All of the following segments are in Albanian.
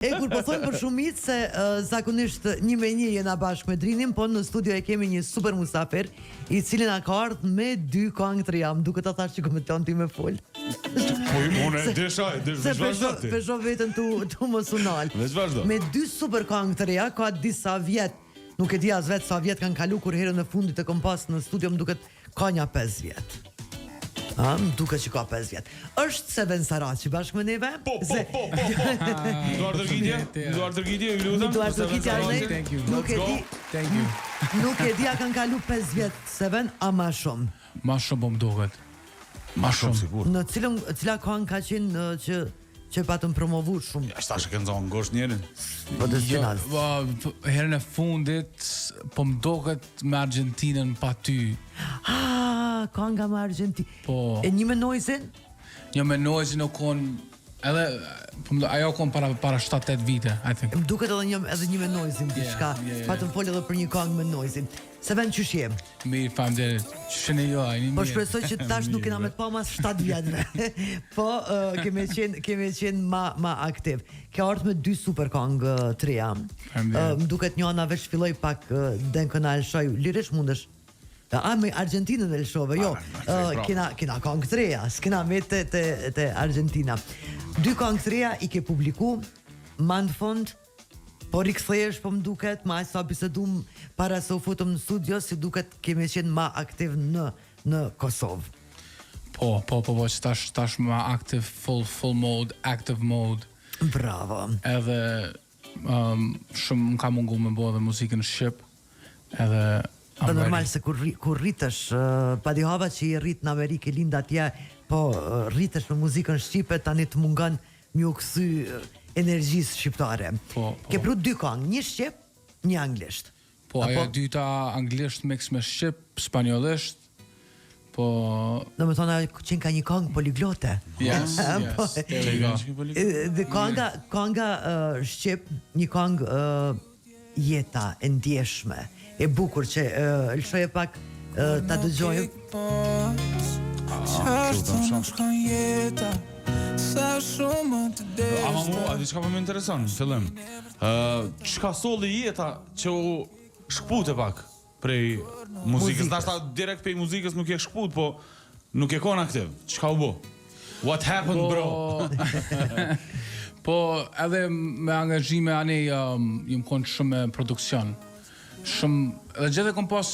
Kur po thojmë për shumicë se zakonisht 1-1 jena bashkë me Drinin, po në studio e kemi një super musafer I cili na ka ardhur me 2 këngë të reja. Më duket ta thash që komenton ti me fol. Po unë desha vazhdo ti. Pesho veten tu mos unal. Me 2 super këngë të reja, ka disa vjet. Nuk e di as vet sa vjet kanë kalu kur herën e fundit e kom pas në studio, më duket ka një 5 vjet. Më duket që ka 5 vjet. Është Seven Saraçi bashkë me neve? Po. Duar Dërgitje, ju lutem. Duar Dërgitje, thank you. Nuk e di. Thank you. Nuk e di a kanë kalu 5 vjet Seven, a ma shumë. Ma shumë po më duket. Ma shumë sigur. Në cila këngë ka qenë që patëm promovu shumë. Ja, shtash e kënë zonë ngosht njerin. Po të zgjinaz. Herën e fundit po më duket me Argentinën pa ty. Kënga me Argentinë. Po. E një me Noizin? Jo me Noizin o kon edhe ajo kon para 7-8 vite, I think. Më duket edhe një me Noizin diçka. Patëm fol edhe për një këngë me Noizin. Se ven qysh jem? Mirë, faleminderit. Shënë jo, ai mirë. Po shpresoj që tash nuk kena me të pa mas 7 vjetëve. Po kemi qenë ma aktiv. Kjo ardhë me 2 super këngë të reja. Më duket njëna veç filloj pak denkën a lëshoj. Liresh mundesh? Me Argentinën e lëshove, jo. Kena këngë të reja, s'kena me të Argentina. 2 këngë të reja I ke publiku, ma në fond, po rikthehesh po më duket, ma sa bisedum para se u futëm në studio, si duket kemi qenë ma aktiv në Kosovë. Po, që tash ma aktiv, full mode, active mode. Bravo. Edhe shumë më ka mungu me bo dhe muzikën Shqip, edhe Po normal se kur rritesh, pa di hava që I rrit në Amerikë lind atje, po rritesh me muzikën shqipe, tani të mungon mi u kthy energjisë shqiptare. Ke pru 2 këngë, një shqip, një anglisht. Po, ajo dyta anglisht mix me shqip, spanjollisht, po... Do me thonë qenë ka një këngë poliglote. Yes. Dhe kënga shqip, një këngë jeta e ndjeshme, e bukur që lëshoj e pak ta dëgjojmë. Ama mu, a di qka për më intereson, fillim. Qka solli jeta që u shkput e pak prej muzikës. Nashta direkt prej muzikës nuk je shkput, po nuk je kon aktiv. Qka u bo? What happened, bro? Po, edhe me angazhime ane jëm konë shumë me produksion. Edhe gjithë kom pas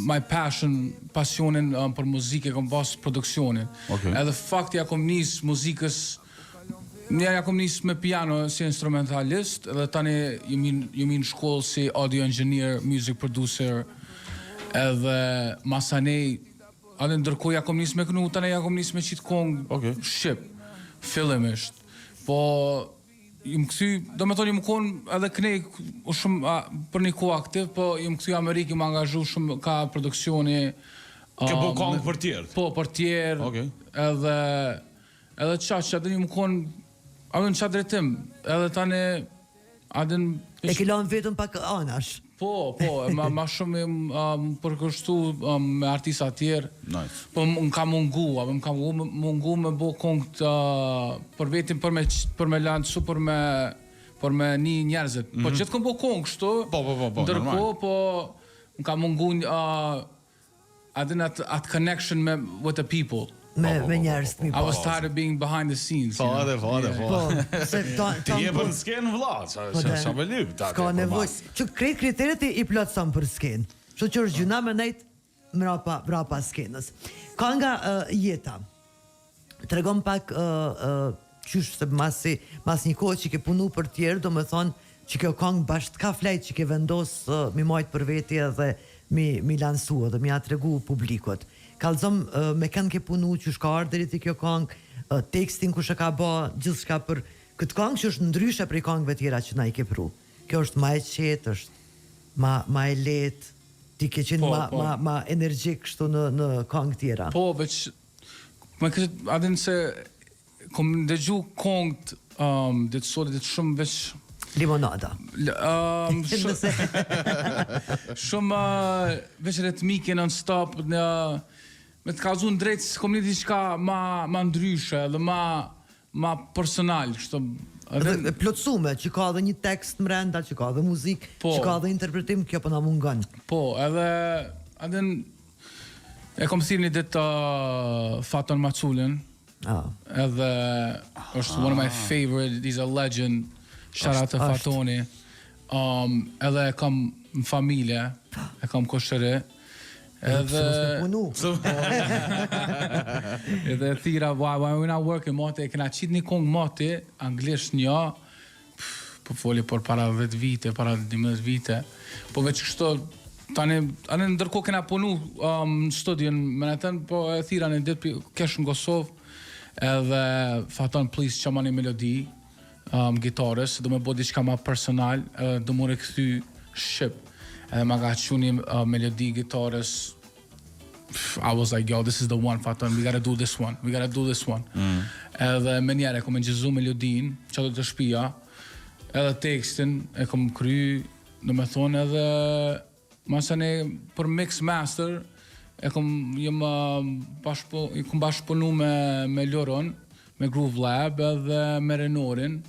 my pasionin për muzike, kom pas produksionin. Edhe fakti ja kom nis muzikës, ja kom nis me piano si instrumentalist, edhe tani jemi në shkollë si audio engineer, music producer, edhe masanej, edhe ndërkohë ja kom nis me kënu, tani ja kom nis me qitë kongë Shqip, fillimisht. Po, jëm këthy, do me thonë jëm konë edhe kënej shumë për një kohë aktiv, po jëm këthy Amerikë jëm angazhu shumë ka produksioni. Ke bo kongë për tjerë? Po, për tjerë, edhe qatë edhe jëm konë, edhe në qatë drejtim, edhe tani, e kilon vetëm pak anash. Po, ma shumë më përkështu me artista tjerë. Po më ka mungu me bo kongët për vetim për me lanë për me një njerëzit. Po që të kom bo kongë kështu, ndërko, po më ka mungu atë connection with the people. Me njerëz të mi. I was tired of being behind the scenes. Po. Ti je për skenë vla, qa me lyp. Ska nevoj, që krejt kriteret I plotëson për skenë. Që që është gjuna me nejt mrapa skenës. Kënga jeta. Të regon pak qysh se mas një kohë që ke punu për tjerë, do me thonë që kjo këngë bashkë ka flejt që ke vendos mi majtë për veti dhe mi lansu dhe mi atregu publikot. Kalzom me kënë ke punu që shka ardërit I kjo këngë, tekstin ku shka ka ba, gjithë shka për këtë këngë që është ndryshe prej këngëve tjera që na I ke pru. Kjo është ma e qetë, është ma e letë, ti ke qenë ma energjik kështu në këngë tjera. Po, veç, me këtë, adin se, kom ndëgju këngët, ditë sot, ditë shumë veç, limonada. Shumë veç ritmike non-stop, me të kalzu në drejtë, kom një diçka ma ndryshe dhe ma personal, Dhe plotësume, që ka dhe një tekst mrenda, që ka dhe muzikë, Po. që ka dhe interpretim, kjo po na mungon. Po, edhe e kom thirrë një ditë Faton Maculin, edhe është one of my favorite, he's a legend, shout out to Fatoni. Edhe e kam në familje, e kam koshëri, edhe edhe thira, why we're not working mate, e kena qit një kong mate, anglisht një, po foli për para 10 vite, para 12 vite, po veç kështu, tani, anë ndërkohë kena punu në studion me në tënë, po e thira një ditë kesh në Kosovë, edhe Faton, please, qama një melodi, gitarës, do me bo diçka ma personal, do më rekthy Shqip. Edhe ma ka quni melodi gitarës, I was like, yo, this is the one, Faton, we gotta do this one. Edhe me njerë e kom e gjezu melodin, që do të shpia, edhe tekstin e kom kry, do me thonë edhe, masane për mix master, e kom bashkëpunu me Loron, me Groove Lab edhe me Renorin.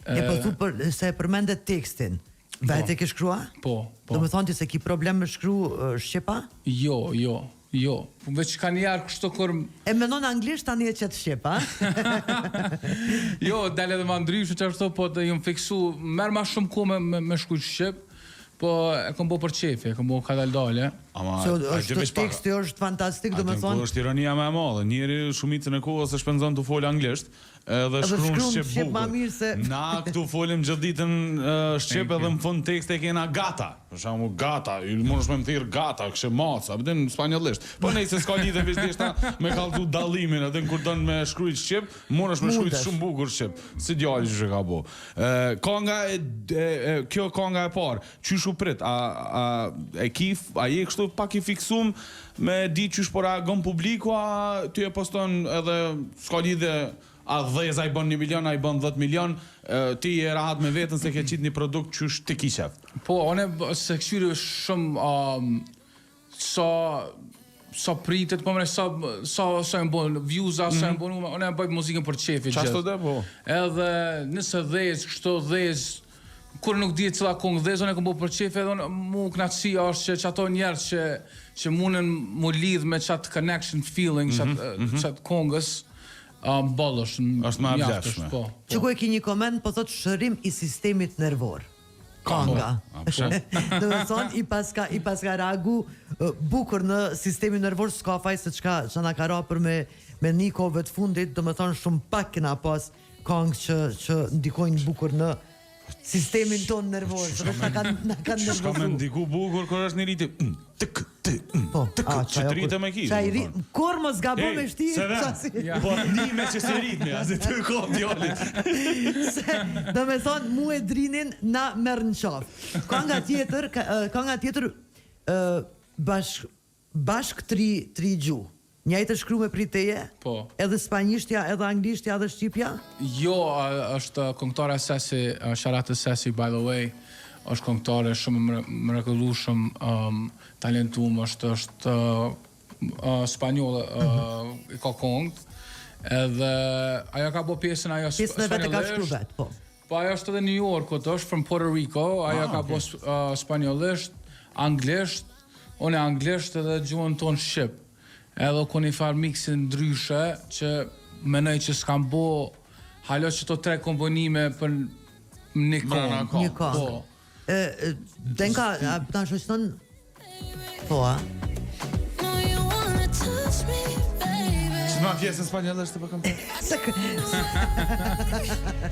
E po thu se e përmendet tekstin. Vetë e ke shkrua? Po. Do me thonë ti se ki problem me shkru Shqipa? Jo. Po veç ka njerë kështu kur... E menon anglisht tani e qëtë Shqipa? Jo, dalë edhe ma ndryshë që ashtu, po të jëmë fiksu, merë ma shumë ku me shku Shqip, po e kom bo për qefi, e kom bo ka daldale. Teksti është fantastik, do me thonë... Po është ironia me e madhe, njeri shumicën e kohës e shpenzon të folë anglisht, edhe shkruan Shqip bukur. Na këtu folim gjithë ditën Shqip edhe në fund tekste kena gata. Për shembull gata, mundesh me më thirr gata, kështu maca, vetëm spanjollisht. Po nejse s'ka lidhje vazhdisht me kallzu dallimin, edhe kur don me shkruaj Shqip, mundesh me shkruaj shumë bukur Shqip. Si djali që ka bo. Kjo konga e parë, çysh u prit? A je kështu pak i fiksum me di qysh po reagon publiku, a ty e poston edhe s'ka lidhje a dheza i bën 1 milion, a i bën 10 milion, ti e rahat me vetën se ke qit një produkt që është të kishef. Po, one se këshyri shumë sa pritet, po mre sa e mbon views-a, sa e mbon one e bëjt muzikën për qefi gjithë. Qashtu dhe, po. Edhe nëse dhez, kështu dhez, kur nuk di cila kong dhez, one e kom bo për qefi, edhe mu knatësia është që ato njerë që munen mu lidh me qatë connection feeling, qatë kongës, bollësh, është ma vlefshme. Që ku e ki një koment, po thot shërim i sistemit nervor. Konga. Dhe me thonë, i paska ragu bukur në sistemi nervor, s'ka faj se që na ka rapër me një kove të fundit, dhe me thonë shumë pak kena pas kongë që ndikojnë bukur në sistemin ton nervor, që na kanë nervozu. Shka me ndiku bukur, kër është një riti, që të rritë me ki. Kur mos gabo me shti, po nime që se rritme, asë të kohë djallit. Do me thonë, mu e drinin na merë në qafë. Konga tjetër bashk tri gjuhë. Njajtë shkru me priteje? Po. Edhe spanjishtja, edhe anglishtja, edhe shqipja? Jo, është këngëtare Sesi, Sharatë Sesi, by the way, është këngëtare shumë mrekullueshëm, talentuar, është spanjolle, i ka kongë, edhe ajo ka bo pjesën, ajo spanjollisht. Pjesën e vetë ka shkru vetë, po. Po ajo është edhe New Yorkut, është from Puerto Rico, ajo ka bo spanjollisht, anglisht, unë anglisht edhe gjuhën tonë shqip. Edhe ku një farë miksin ndryshe që menoj që s'kam bo halo që to 3 komponime për një kongë. Një kongë. Denka, ta shoqëton? Po, a? Që ma pjesën spanjollisht të përkëm të?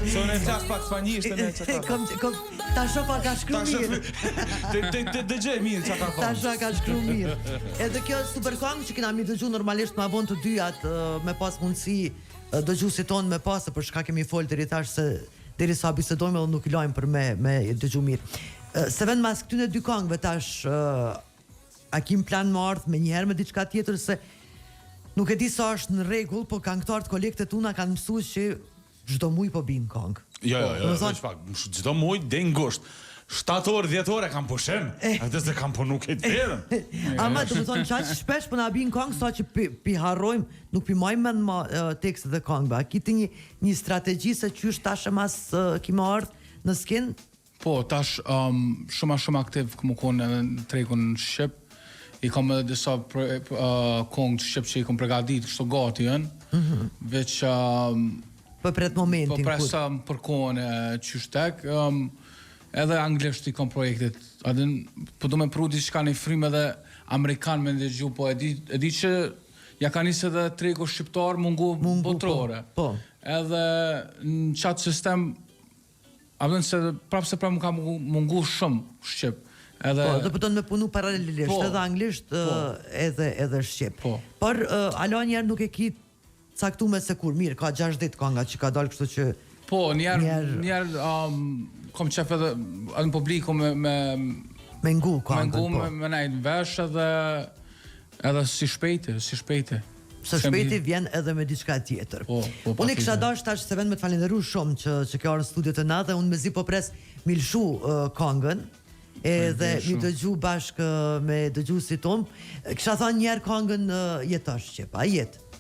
So në flas pak spanjisht e me që ta. Ta shopa ka shkru mirë. Të dëgjej mirë që ka thonë. Ta shopa ka shkru mirë. Edhe kjo super kongë që kina mi dëgju normalisht ma vonë të dyjat me pas mundësi dëgju si tonë me pasë për shka kemi folë të rritash se deri sa bisedojme dhe nuk i lojmë për me dëgju mirë. Se vend mas këtyne 2 kongëve tash a kim plan më ardhë me njëherë me diçka tjetër se nuk e di sa është në rregull, po këngëtarët kolektet tuna kanë mësuar që çdo muj po bin kongë. Jo, veç pak, çdo muj dhe ngusht. 7 orë, 10 orë e kam pushim. Atë se kam punu këtë verën. Ama do të thonë çaq shpesh po na bin këngë sa që pi harrojmë, nuk pi mend më tekstet e këngëve. A kiti një strategji se qysh tash mas ki më ardh në skin? Po, tash shumë aktiv këmë konë edhe në tregun Shqip. I kam edhe disa këngë Shqip që i kam përgatit, kështu gati janë. Veç Po pret momentin. po presa për kohën e qyshtek. Edhe anglisht i kam projektit. Po do me pru diçka një frim edhe Amerikan me ndëgju, po e di që ja ka nisë edhe tregu shqiptar mungu botrore. Po. Edhe në qatë sistem, se prapë më ka mungu shumë Shqip. Edhe Po, do pëton me punu paralelisht, Po. edhe anglisht, edhe shqip. Po. Por, alo njerë nuk e ki caktume se kur, mirë, ka 6 ditë kënga që ka dalë kështu që... po, njerë kom qef edhe në publiku me Me ngu këngën, po. me nejtë vesh edhe si shpejti. Së shpejti vjen edhe me diçka tjetër. Po, Unë i kisha dash tash se vend me të falenderu shumë që kjo arë në studio të na dhe unë me zi po pres mi lshu këngën edhe mi dëgju bashkë me dëgjuesit tom. Kisha thënë njerë këngën jetosh Shqip, a jetë?